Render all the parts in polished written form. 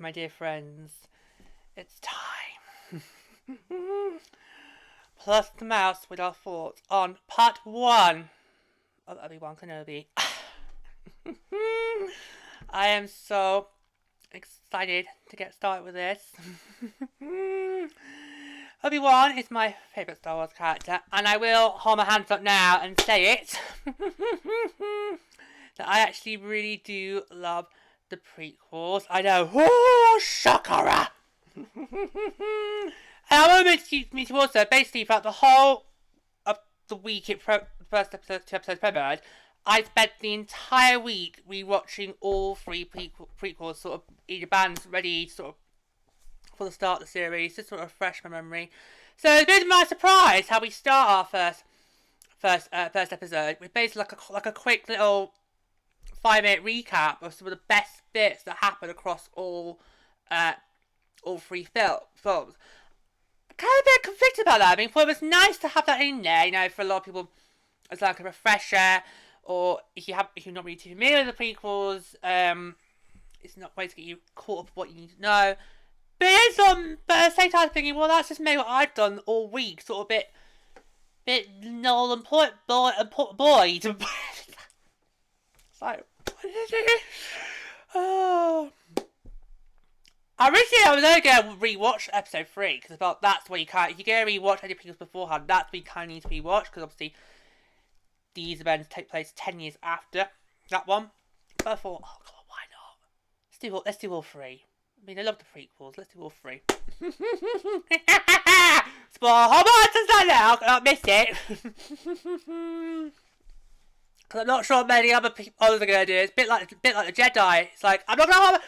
my dear friends. It's time. Plus the mouse with our thoughts on part 1 of Obi-Wan Kenobi. I am so excited to get started with this. Obi-Wan is my favourite Star Wars character, and I will hold my hands up now and say it. That I actually really do love the prequels. I know. Oh, Shakara! And I want me to also, basically, throughout the whole of the week, first episode, 2 episodes premiered, I spent the entire week rewatching all 3 prequels, sort of in advance, ready, sort of, for the start of the series, just sort of refresh my memory. So it's a bit of my surprise how we start our first episode with basically like a quick little 5-minute recap of some of the best bits that happened across all 3 films. Kind of a bit conflicted about that. I mean, it was nice to have that in there, you know, for a lot of people as like a refresher, or if you're not really too familiar with the prequels, it's not a way to get you caught up with what you need to know. But it is but at the same time thinking, well, that's just maybe what I've done all week, sort of bit null and void. It's like, what is it? Oh. Originally, I was only going to rewatch episode 3, because I thought that's what you can't. If you're going to rewatch any prequels beforehand, that's what you kind of need to rewatch, because obviously these events take place 10 years after that one. But I thought, oh god, why not? Let's do all 3. I mean, I love the prequels. Let's do all 3. Spoil how much is that now? I don't miss it. Because I'm not sure many other others are going to do it. It's a bit like the Jedi. It's like, I'm not going to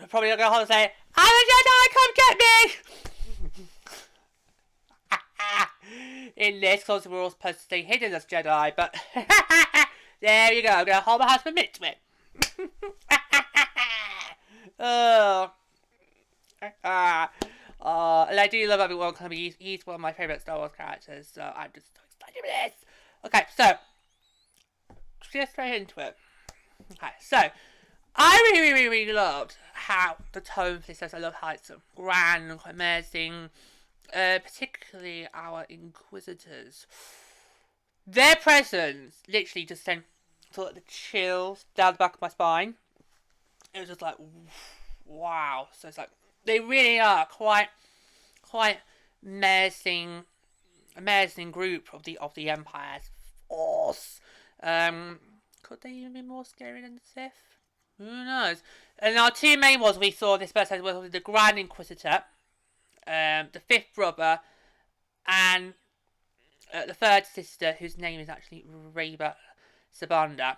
probably not going to say, I'm a Jedi, come get me! In this, because we're all supposed to stay hidden as Jedi, but there you go. I'm going to hold my hands and admit to it. Oh. And I do love Obi-Wan Kenobi. He's one of my favourite Star Wars characters, so I'm just so excited for this. Okay, so just straight into it. Okay, so I really loved how the tone for this. I love how it's so grand and quite amazing. Particularly our Inquisitors. Their presence literally just sent sort of the chills down the back of my spine. It was just like, wow. So it's like, they really are quite amazing group of the Empire's force. Could they even be more scary than the Sith? Who knows? And our 2 main ones we saw this first episode was the Grand Inquisitor, the 5th brother, and the 3rd sister, whose name is actually Reba Sabanda.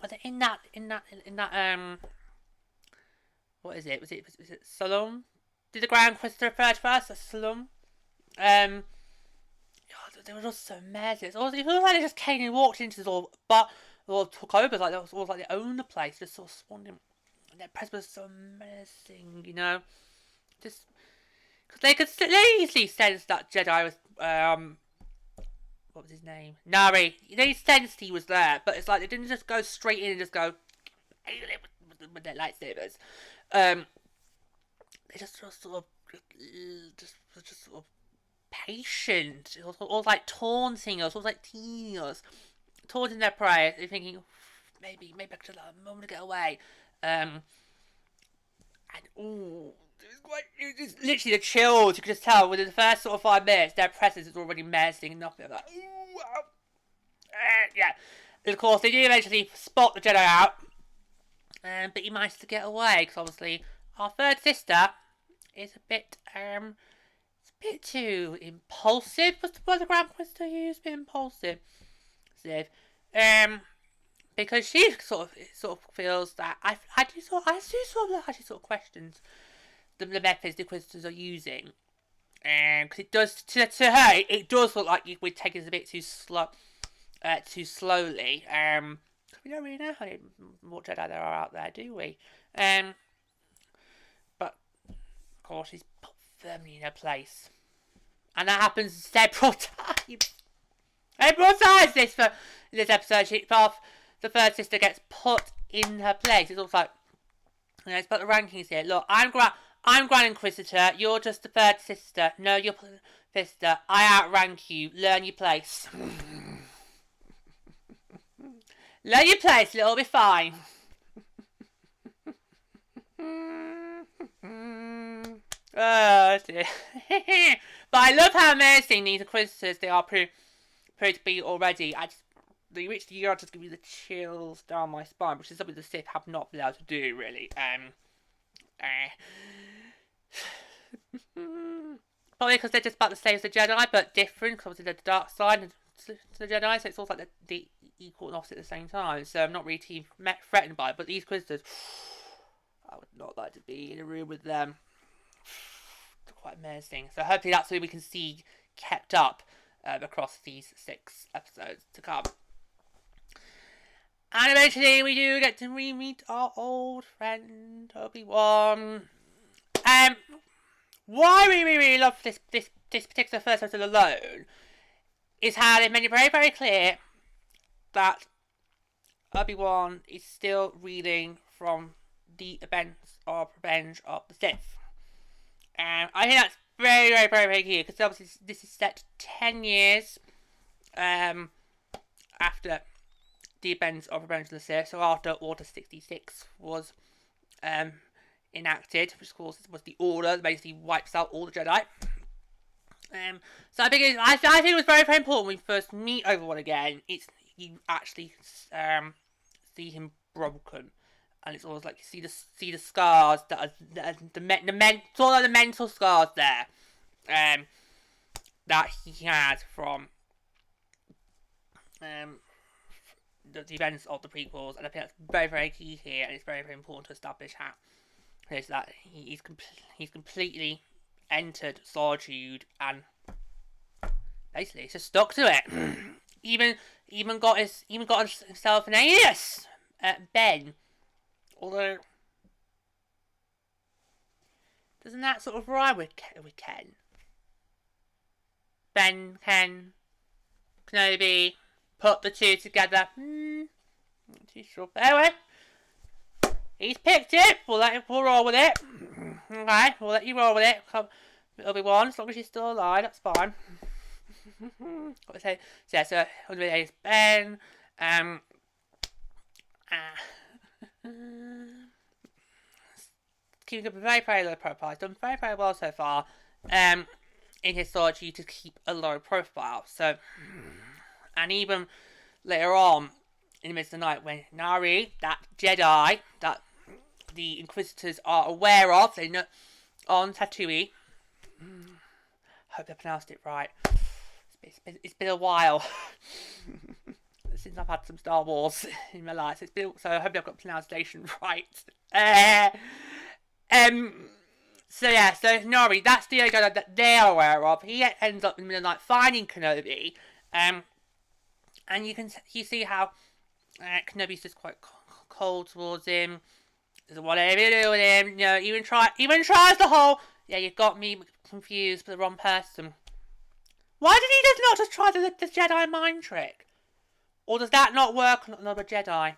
Was it in that what is it? Was it Salom? Did the Grand Inquisitor refer to us as Salom? They were just so amazing. It was like they just came and walked into this all, but or took over. Like it was like they owned the place. Just sort of spawned in. And their presence was so amazing, you know. Just because they easily sense that Jedi was what was his name? Nari. They sensed he was there, but it's like they didn't just go straight in and just go with their lightsabers. They just sort of patient. It was like taunting us. It was like teasing us, taunting their prey. They're thinking, maybe I could allow a moment to get away. And it was just literally the chills. You could just tell within the first sort of 5 minutes, their presence is already menacing enough. They're like, ooh, wow. Yeah. And of course, they do eventually spot the Jedi out, but he managed to get away because obviously our 3rd sister is a bit too impulsive. Was the word the Grand Inquisitor used? A bit impulsive. Because she sort of feels that I do sort of questions the methods the Inquisitors are using, because it does to her it does look like we're taking it a bit too slowly. We don't really know what Jedi there are out there, do we? But of course she's put firmly in her place, and that happens several times. Several times this episode. The 3rd sister gets put in her place. It's also like, you know, it's about the rankings here. Look, I'm Grand Inquisitor. You're just the third sister. No, you're sister. I outrank you. Learn your place. Learn your place, it'll be fine. Oh dear. But I love how amazing these Inquisitors they are proved to be already. The Rich Year just give me the chills down my spine, which is something the Sith have not been able to do, really. Probably because they're just about the same as the Jedi, but different, because obviously they're the dark side and the Jedi, so it's all like the equal and opposite at the same time. So I'm not really too threatened by it, but these Inquisitors, I would not like to be in a room with them. They're quite amazing. So hopefully that's what we can see kept up across these 6 episodes to come. And eventually we do get to re-meet our old friend Obi-Wan. Why we really love this particular first episode alone is how they made it very, very clear that Obi-Wan is still reeling from the events of Revenge of the Sith. I think that's very, very, very, very clear, because obviously this is set 10 years after the events of Revenge of the Sith, so after Order 66 was enacted, which of course was the order that basically wipes out all the Jedi. So I think it was very, very important when we first meet Obi-Wan again. You actually see him broken, and it's almost like you see the scars that are sort of the mental scars there that he had from the events of the prequels, and I think that's very, very key here, and it's very, very important to establish how is that he's completely entered solitude and basically he's just stuck to it. even got himself an alias, Ben. Although doesn't that sort of rhyme with Ken? Ben, Ken, Kenobi. Put the two together. Not too sure. But anyway, he's picked it. We'll roll with it. Okay, we'll let you roll with it. Obi-Wan, as long as you're still alive, that's fine. Got to say, so yeah, so it's Ben. Keeping up a very, very low profile. He's done very, very well so far. In his solitude to keep a low profile. So. And even later on, in the midst of the night, when Nari, that Jedi that the Inquisitors are aware of, they know on Tatooine. Hope I pronounced it right. It's been a while since I've had some Star Wars in my life. So I hope I've got pronunciation right. So yeah, so Nari, that's the Jedi that they're aware of. He ends up in the middle of the night finding Kenobi. And you see how Kenobi's just quite cold towards him. Doesn't want anything to do with him. You know, even tries the whole, yeah, you got me confused with the wrong person. Why did he just not just try the Jedi mind trick? Or does that not work on another Jedi?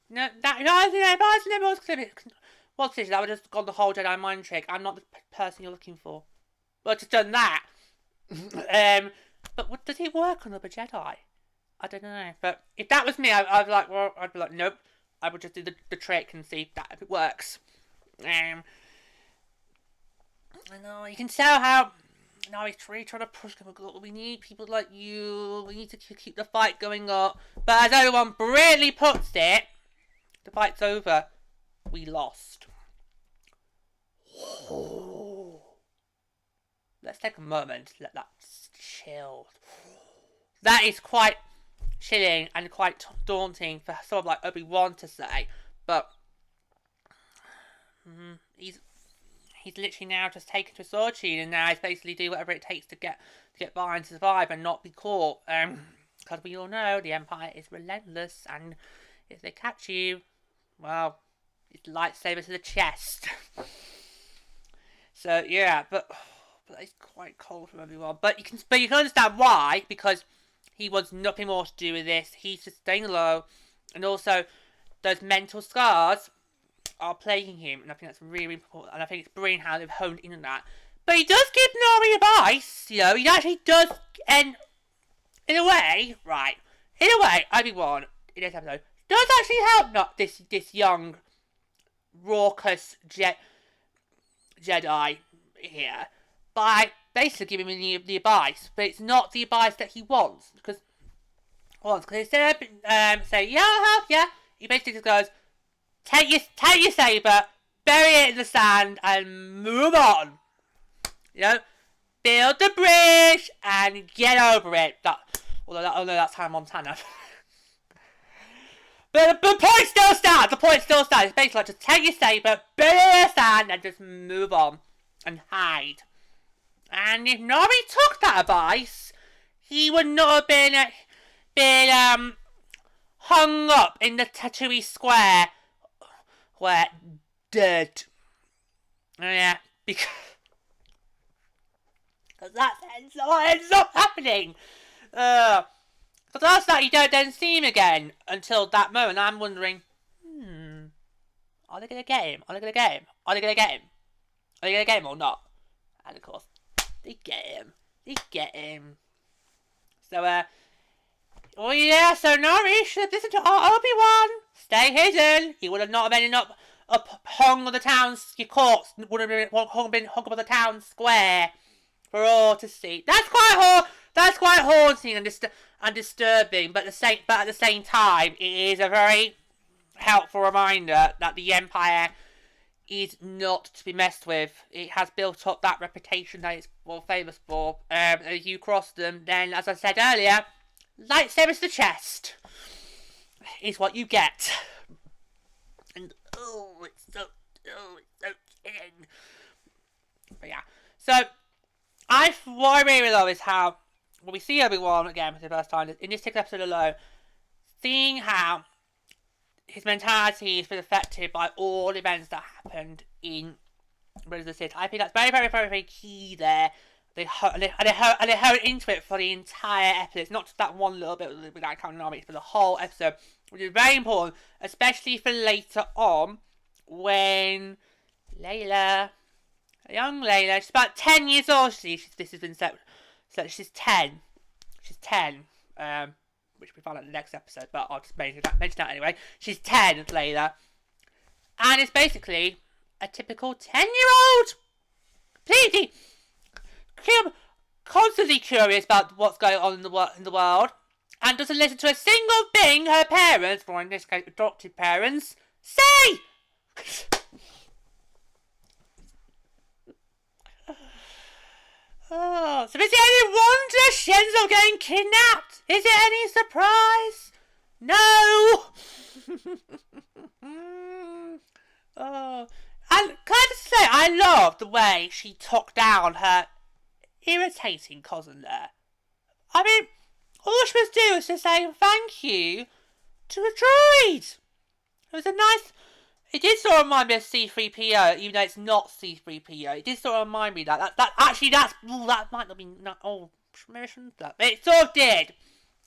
No, that what's this? That would just gone the whole Jedi mind trick. I'm not the person you're looking for. Well, just done that. But does it work on other Jedi? I don't know. But if that was me, I'd be like, nope. I would just do the trick and see if it works. I know, you can tell how now he's really trying to push them. We need people like you. We need to keep the fight going up. But as everyone brilliantly puts it, the fight's over. We lost. Let's take a moment to let that chill. That is quite chilling and quite daunting for someone like Obi-Wan to say, but he's literally now just taken to solitude, and now he's basically do whatever it takes to get by and survive and not be caught. Because we all know the Empire is relentless, and if they catch you, well, it's lightsaber to the chest. So yeah, but it's quite cold from Obi-Wan. But you can understand why, because he wants nothing more to do with this. He's just staying low, and also those mental scars are plaguing him, and I think that's really important, and I think it's brilliant how they've honed in on that. But he does give Nori advice, you know, he actually does, and in a way, Obi-Wan, in this episode, does actually help not this young, raucous Jedi here, by basically giving him the advice, but it's not the advice that he wants, because instead of saying, yeah, I'll help you, he basically just goes, take your saber, bury it in the sand, and move on. You know, build the bridge and get over it. Although that's Hannah Montana. but the point still stands. It's basically like, just take your saber, bury it in the sand, and just move on and hide. And if Nori took that advice, he would not have been hung up in the Tatooine Square where dead. Yeah, because that ends up happening. Because that's that you don't then see him again until that moment. I'm wondering, are they gonna get him? Are they gonna get him? Are they gonna get him? Are they gonna get him or not? And of course, they get him. So oh yeah, so Nori should listen to Obi-Wan. Stay hidden. He would have not ended up hung on the town's courts. Would have been hung up on the town square for all to see. That's quite haunting and disturbing. But at the same time, it is a very helpful reminder that the Empire is not to be messed with. It has built up that reputation that it's famous for. If you cross them, then, as I said earlier, lightsabers to the chest is what you get. And it's so chilling. But yeah, so what I really love is how when we see Obi-Wan again for the first time in this 6th episode alone, seeing how his mentality has been affected by all the events that happened in Revenge of the Sith. I think that's very, very, very, very key there. They hone into it for the entire episode. It's not just that one little bit without counting Nori, but the whole episode, which is very important, especially for later on when Layla, a young Layla, she's about 10 years old. This has been set. So she's 10. She's 10. Which we find out in the next episode, but I'll just mention that anyway. She's 10, Layla, and it's basically a typical 10-year-old, completely constantly curious about what's going on in the world, and doesn't listen to a single thing her parents, or in this case adopted parents, say. Oh, so is it any wonder Shen's getting kidnapped? Is it any surprise? No! Oh. And can I just say, I love the way she took down her irritating cousin there. I mean, all she was doing was to say thank you to a droid. It was a nice... It did sort of remind me of C-3PO, even though it's not C-3PO. It did sort of remind me that might not be... maybe I shouldn't have. It sort of did.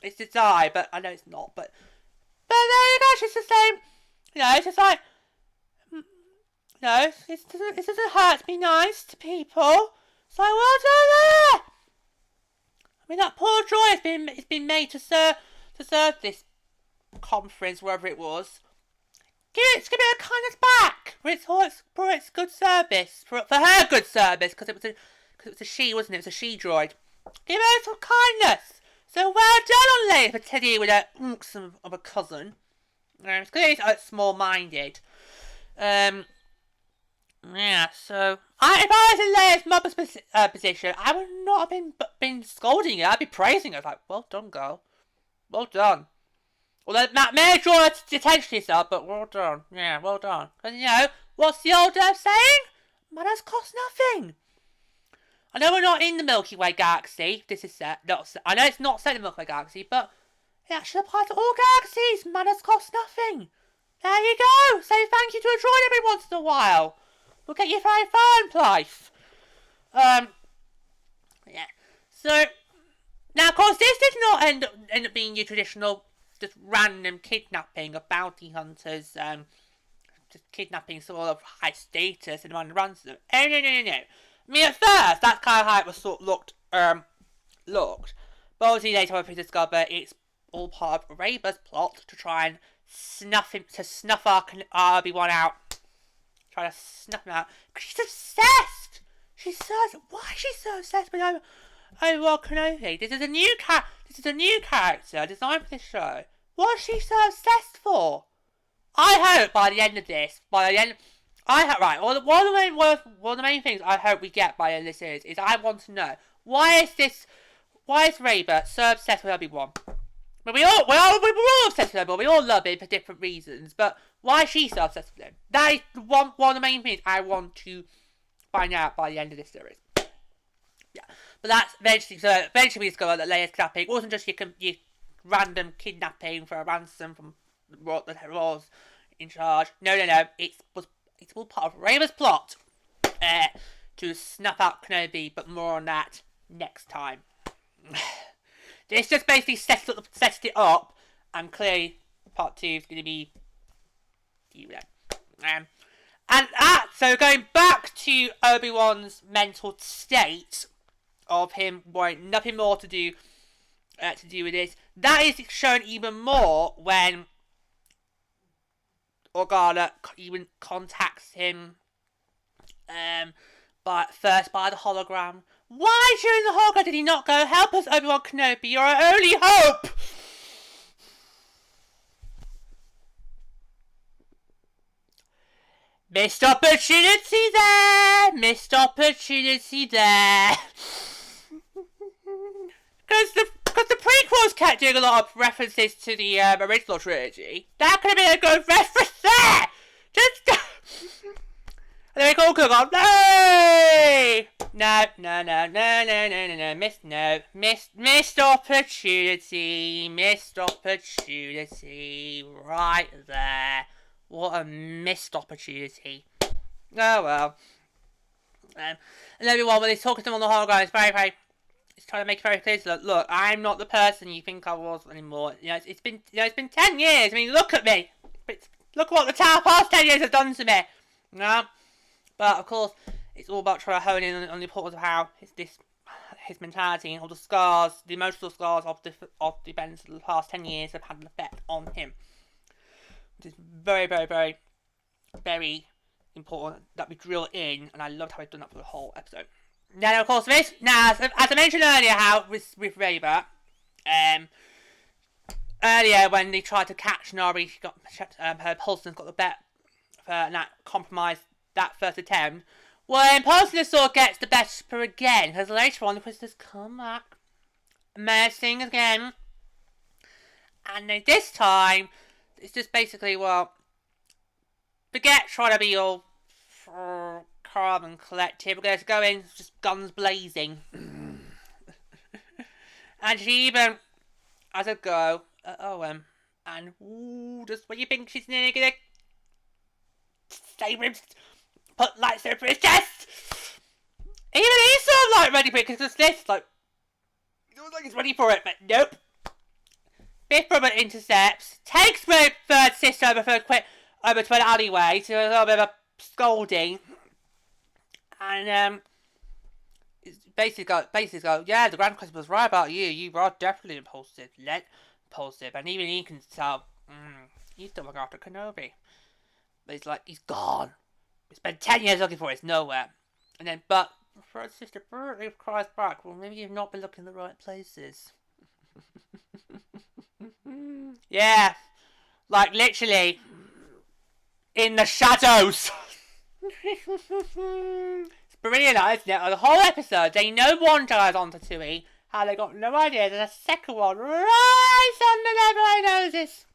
It's its eye, but I know it's not. But there you go, she's the same. You know, it's just like... No, it doesn't hurt to be nice to people. So well done there! I mean, that poor droid has been made to serve this conference, wherever it was. Give it a kindness back for its good service, for her good service, because it was a she, wasn't it? It was a she droid. Give her some kindness. So well done on Leia for Teddy with her unks of a cousin. It's clearly small-minded. Yeah. So if I was in Leia's mother's position, I would not have been scolding her. I'd be praising her. Like, well done, girl. Well done. Well, that may draw attention to yourself, but well done. Yeah, well done. Because, you know, what's the old saying? Manners cost nothing. I know we're not in the Milky Way galaxy. This is set. I know it's not set in the Milky Way galaxy, but it actually applies to all galaxies. Manners cost nothing. There you go. Say thank you to a droid every once in a while. We'll get you very far in life. Yeah. So, now, of course, this did not end up being your traditional just random kidnapping of bounty hunters, just kidnapping someone of high status and wanting to ransom them. Oh, no. I mean, at first, that's kind of how it was sort of looked. But obviously later on we discover it's all part of Rhaega's plot to try and snuff our Obi-Wan out. Try to snuff him out. Because she's obsessed! Why is she so obsessed with Obi-Wan Kenobi? This is a new character designed for this show. What is she so obsessed for? I hope by the end of this, one of the main things I hope we get by the end of this series is I want to know why is Rhaega so obsessed with Obi-Wan? But we're all obsessed with Obi-Wan. We all love him for different reasons. But why is she so obsessed with him? That is one of the main things I want to find out by the end of this series. Yeah, but that's eventually we discover that Leia's kidnapping wasn't just your random kidnapping for a ransom from the royals in charge. No. It's all part of Rhaega's plot to snuff out Kenobi, but more on that next time. This just basically sets it up, and clearly part 2 is going to be so going back to Obi-Wan's mental state of him wanting nothing more to do with this, that is shown even more when Organa even contacts him first by the hologram. Why during the hologram did he not go, help us Obi-Wan Kenobi, you're our only hope? Missed opportunity there! Because the prequels kept doing a lot of references to the original trilogy. That could have been a good reference there! And then we all could have gone, no! Missed opportunity, right there. What a missed opportunity. Oh well. And everyone, when he's talking to him on the hologram, it's trying to make it very clear to them, look, I'm not the person you think I was anymore. It's been 10 years. I mean, look at me. Look at what the past 10 years have done to me. No. But of course, it's all about trying to hone in on the importance of how his mentality and all the scars, the emotional scars of the events of the past 10 years have had an effect on him. Which is very, very, very, very important that we drill in, and I loved how we've done that for the whole episode. Now, of course, as I mentioned earlier, how with Rhaega, earlier when they tried to catch Nari, she got her Paulson's got the bet for that compromised that first attempt. Well, Paulson sort of gets the best of her again, because later on the Inquisitors come back, menacing again, and then this time it's just basically, well, forget trying to be all calm and collective. We're going to go in just guns blazing. And she even has a go at Owen. And just when you think she's nearly going to save him, put lightsaber for his chest. Even he's sort of like ready for it, because this, like, he looks like he's ready for it, but nope. Fifth brother intercepts, takes my third sister over to an alleyway to a little bit of a scolding, and basically go, yeah, the Grand Inquisitor was right about you. You are definitely impulsive, and even he can tell. He's still looking after Kenobi, but he's gone. We spent 10 years looking for it. It's nowhere, and then but for sister brutally cries back. Well, maybe you've not been looking in the right places. Yeah, like literally in the shadows. It's brilliant, isn't it? The whole episode, they know one guy's on Tatooine, how they got no idea there's a second one right under their noses.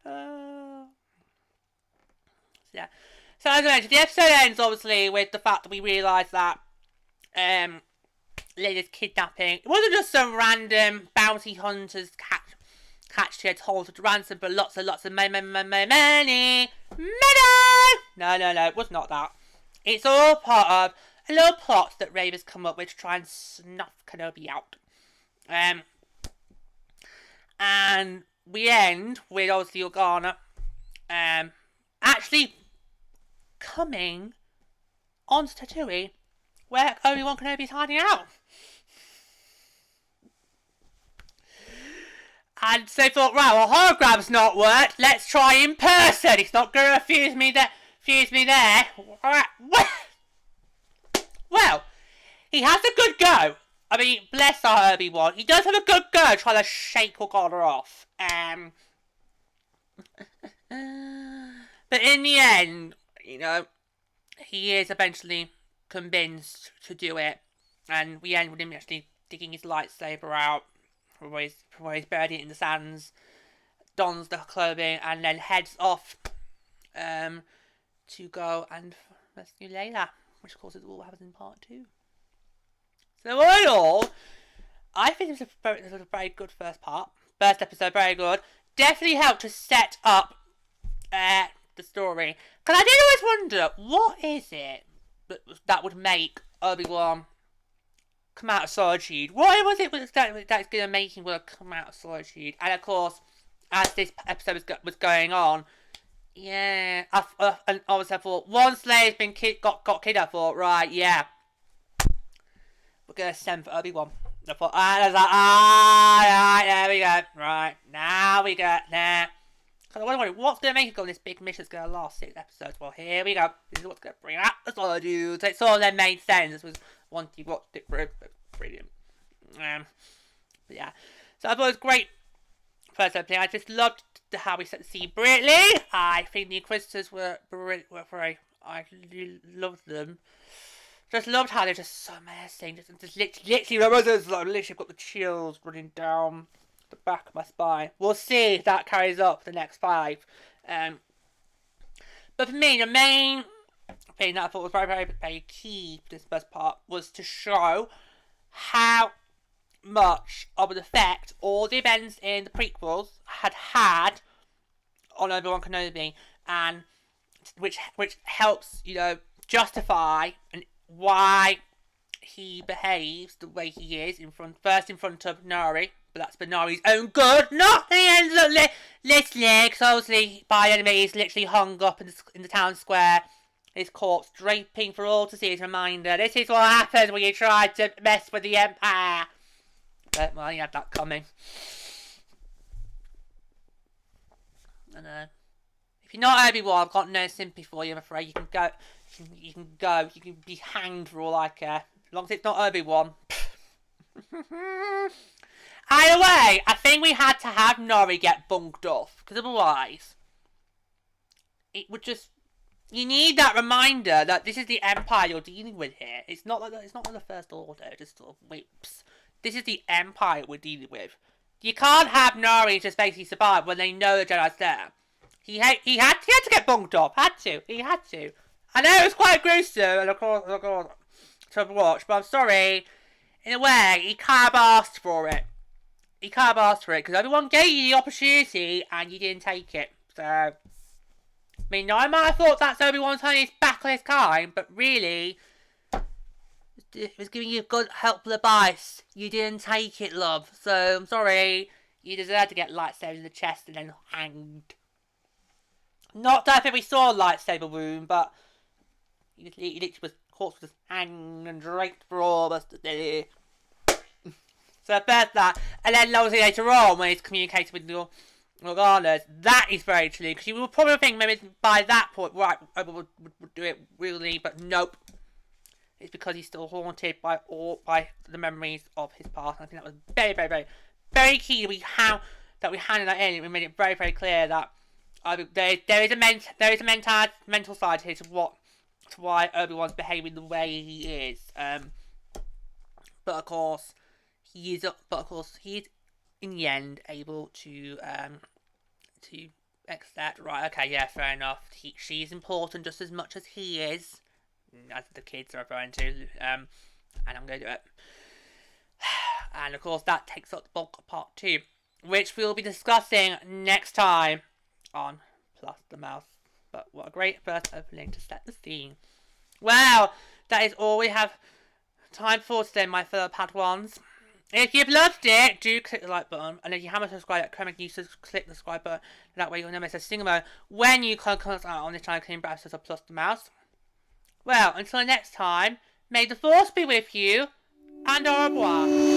Oh. Yeah. So as I mentioned, the episode ends obviously with the fact that we realise that Leia's kidnapping, it wasn't just some random bounty hunters catch her told to ransom, but lots of money. No, it was not that. It's all part of a little plot that Rey has come up with to try and snuff Kenobi out. And we end with obviously Organa actually coming onto Tatooine where Obi-Wan Kenobi is hiding out. And so they thought, right, well, hologram's not worked. Let's try in person. It's not going to fuse me there. Well, he has a good go. I mean, bless our Obi-Wan. He does have a good go trying to shake Organa off. But in the end, you know, he is eventually convinced to do it. And we end with him actually digging his lightsaber out where he's buried it in the sands, dons the clothing, and then heads off to go and rescue Layla, which of course is all what happens in part 2. So all in all, I think it was a very good first episode, very good. Definitely helped to set up the story. Because I did always wonder, what is it that would make Obi-Wan come out of solitude? What was it that's going to make him come out of solitude? And of course, as this episode was going on, yeah, and obviously I thought, once Leia's been got kidnapped, I thought, right, yeah, we're going to send for Obi-Wan. I thought, and I was like, right, there we go, right, now we go, nah. Because I was wondering, what's going to make it go on this big mission that's going to last 6 episodes? Well, here we go. This is what's going to bring out the solitude. So it sort of then made sense. This was once you watched it, brilliant. But yeah. So I thought it was great first episode. I just loved how we set the scene brilliantly. I think the Inquisitors were very... I loved them. Just loved how they're just so menacing. Just literally got the chills running down the back of my spine. We'll see if that carries up for the next 5. But for me, the main thing that I thought was very, very, very key for this first part was to show how much of an effect all the events in the prequels had on Obi-Wan Kenobi, and which helps, you know, justify and why he behaves the way he is in front of Nari. But that's for Nari's own good, not the ends of listening, because obviously by enemy he's literally hung up in the town square, his corpse draping for all to see as a reminder. This is what happens when you try to mess with the Empire. But, well, you had that coming. I know. If you're not Obi-Wan, I've got no sympathy for you, I'm afraid. You can go. You can be hanged for all I care. As long as it's not Obi-Wan. Either way, I think we had to have Nori get bunked off, because otherwise, it would just... You need that reminder that this is the Empire you're dealing with here. It's not like the First Order, just sort of whips. This is the Empire we're dealing with. You can't have Nori just basically survive when they know the Jedi's there. He had to get bunked off. He had to. I know it was quite gruesome, and of course, to watch, but I'm sorry. In a way, he can't have asked for it. Because everyone gave you the opportunity, and you didn't take it. So, I mean, I might have thought that's Obi-Wan turning his back on his kind, but really, it was giving you good, helpful advice. You didn't take it, love. So, I'm sorry. You deserve to get lightsabers in the chest and then hanged. Not that I think we saw a lightsaber wound, but he literally was, corpse was hanged and draped for all of us to see. So first that, and then obviously later on when he's communicating with the Organas, that is very true, because you would probably think maybe by that point, right, would do it really, but nope. It's because he's still haunted by the memories of his past. And I think that was very, very, very, very key that we handled that in. We made it very, very clear that there is a mental side here to why Obi-Wan's behaving the way he is. But of course, he is in the end able to accept, right, okay, yeah, fair enough. She's important just as much as he is, as the kids are referring to, and I'm going to do it. And of course, that takes up the bulk of part 2, which we'll be discussing next time on Plus the Mouse. But what a great first opening to set the scene. Well, that is all we have time for today, my fellow Padawans. If you've loved it, do click the like button, and if you haven't subscribed, comment you click the subscribe button. That way you'll never miss a single moment when you contact us out on this channel, Clean Browsers of Plus the Mouse. Well, until next time, may the Force be with you, and au revoir.